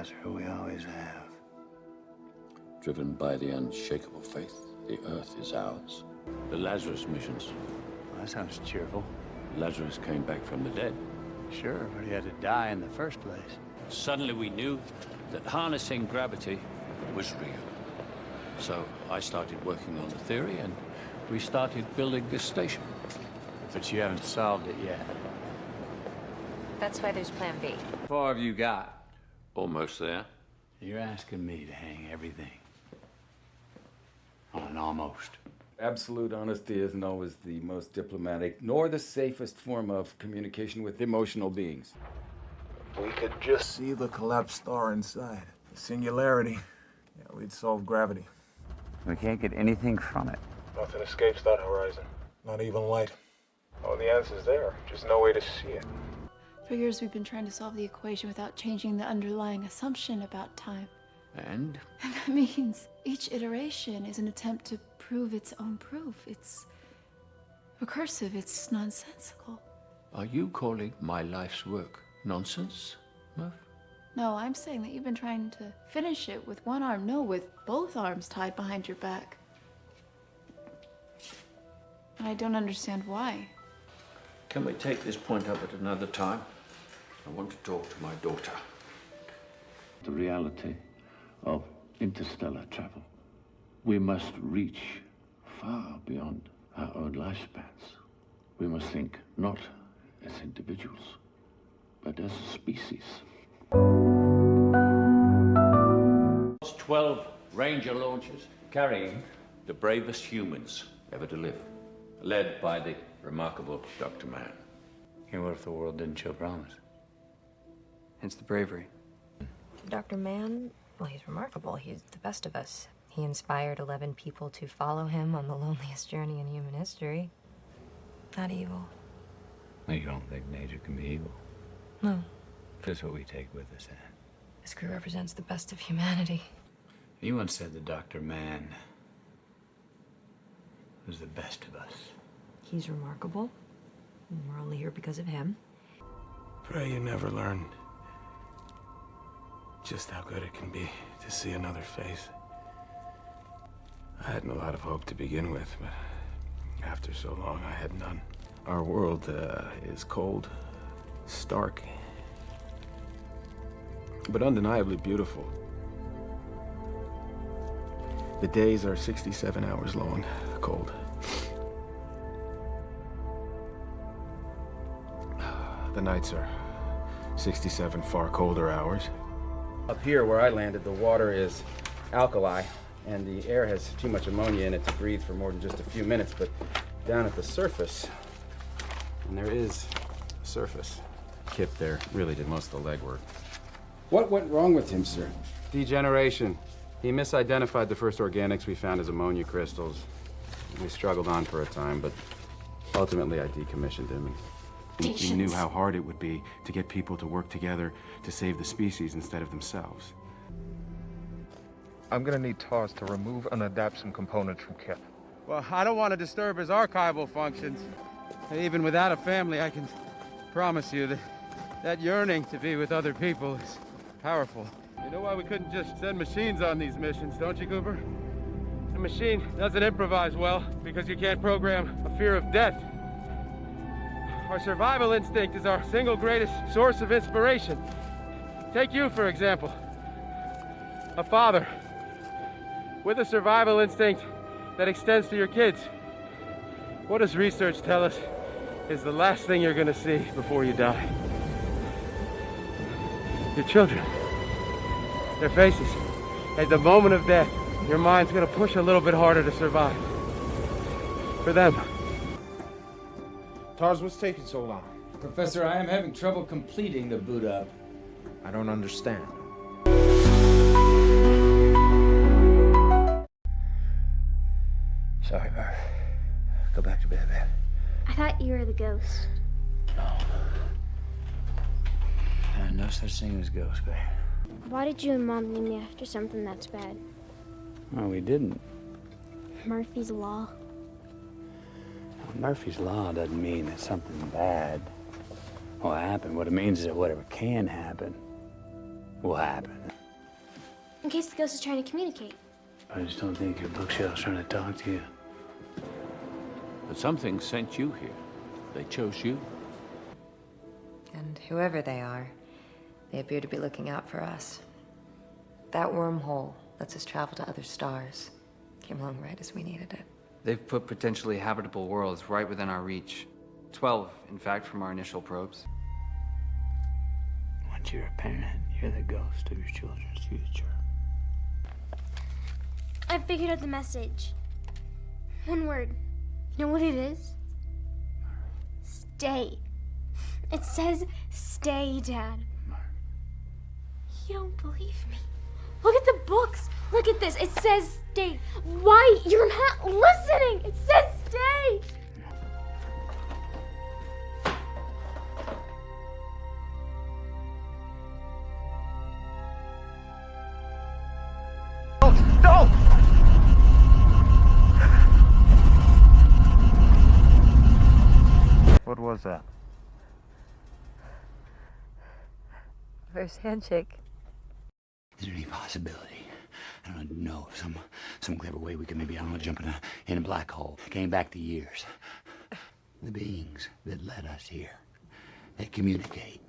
Professor. We always have. Driven by the unshakable faith, the Earth is ours. The Lazarus missions. Well, that sounds cheerful. Lazarus came back from the dead. Sure, but he had to die in the first place. Suddenly we knew that harnessing gravity was real. So I started working on the theory, and we started building this station. But you haven't solved it yet. That's why there's Plan B. How far have you got? Almost there. You're asking me to hang everything on an almost. Absolute honesty isn't always the most diplomatic, nor the safest form of communication with emotional beings. We could just see the collapsed star inside. The singularity. Yeah, we'd solve gravity. We can't get anything from it. Nothing escapes that horizon. Not even light. Oh, the answer's there. Just no way to see it. For years, we've been trying to solve the equation without changing the underlying assumption about time. And? And that means each iteration is an attempt to prove its own proof. It's recursive, it's nonsensical. Are you calling my life's work nonsense, Murph? No, I'm saying that you've been trying to finish it with one arm. No, with both arms tied behind your back. And I don't understand why. Can we take this point up at another time? I want to talk to my daughter. The reality of interstellar travel. We must reach far beyond our own lifespans. We must think not as individuals, but as a species. 12 Ranger launches carrying the bravest humans ever to live, led by the remarkable Dr. Mann. Hey, what if the world didn't show promise? It's the bravery. Dr. Mann, well, he's remarkable. He's the best of us. He inspired 11 people to follow him on the loneliest journey in human history. Not evil. You don't think nature can be evil? No. That's what we take with us, then. This crew represents the best of humanity. You once said that Dr. Mann was the best of us. He's remarkable. And we're only here because of him. Pray you never learn just how good it can be to see another face. I hadn't a lot of hope to begin with, but after so long, I had none. Our world is cold, stark, but undeniably beautiful. The days are 67 hours long, cold. The nights are 67 far colder hours. Up here where I landed, the water is alkali, and the air has too much ammonia in it to breathe for more than just a few minutes, but down at the surface, and there is a surface. Kip there really did most of the legwork. What went wrong with him, sir? Degeneration. He misidentified the first organics we found as ammonia crystals. We struggled on for a time, but ultimately I decommissioned him. He knew how hard it would be to get people to work together to save the species instead of themselves. I'm gonna need TARS to remove and adapt some components from Kip. Well, I don't want to disturb his archival functions. And even without a family, I can promise you that that yearning to be with other people is powerful. You know why we couldn't just send machines on these missions, don't you, Cooper? A machine doesn't improvise well because you can't program a fear of death. Our survival instinct is our single greatest source of inspiration. Take you, for example. A father with a survival instinct that extends to your kids. What does research tell us is the last thing you're gonna see before you die? Your children. Their faces. At the moment of death, your mind's gonna push a little bit harder to survive. For them. TARS, what's taking so long? Professor, I am having trouble completing the boot up. I don't understand. Sorry, Murph. Go back to bed, man. I thought you were the ghost. No. No such thing as ghosts, babe. Why did you and Mom name me after something that's bad? No, we didn't. Murphy's Law. Murphy's Law doesn't mean that something bad will happen. What it means is that whatever can happen What happened? In case the ghost is trying to communicate. I just don't think your bookshelf's trying to talk to you. But something sent you here. They chose you. And whoever they are, they appear to be looking out for us. That wormhole lets us travel to other stars. Came along right as we needed it. They've put potentially habitable worlds right within our reach. 12, in fact, from our initial probes. Once you're a parent, you're the ghost of your children's future. I figured out the message. One word. You know what it is? Stay. It says stay, Dad. You don't believe me. Look at the books. Look at this. It says stay. Why? You're not listening. It says stay. Don't! What was that? First handshake. Is there any possibility? I don't know, some clever way we could maybe, I don't know, jump in a black hole. Came back the years. The beings that led us here, they communicate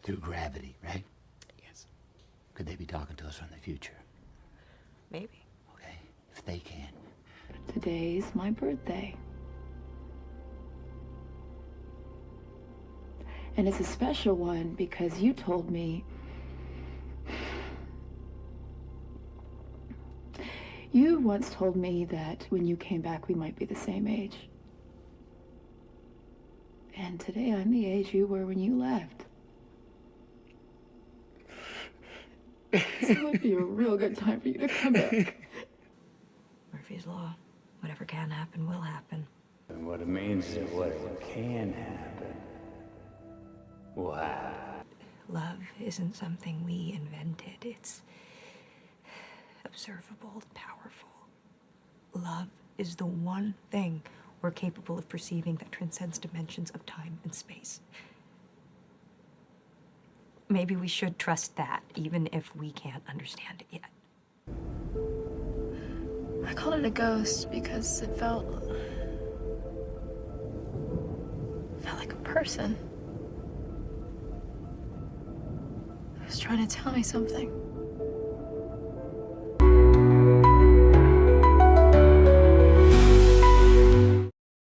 through gravity, right? Yes. Could they be talking to us from the future? Maybe. Okay, if they can. Today's my birthday. And it's a special one because you told me you once told me that when you came back we might be the same age. And today I'm the age you were when you left. So it would be a real good time for you to come back. Murphy's Law. Whatever can happen will happen. And what it means is whatever can happen will happen. Love isn't something we invented. It's observable, powerful. Love is the one thing we're capable of perceiving that transcends dimensions of time and space. Maybe we should trust that, even if we can't understand it yet. I called it a ghost because it felt like a person. It was trying to tell me something.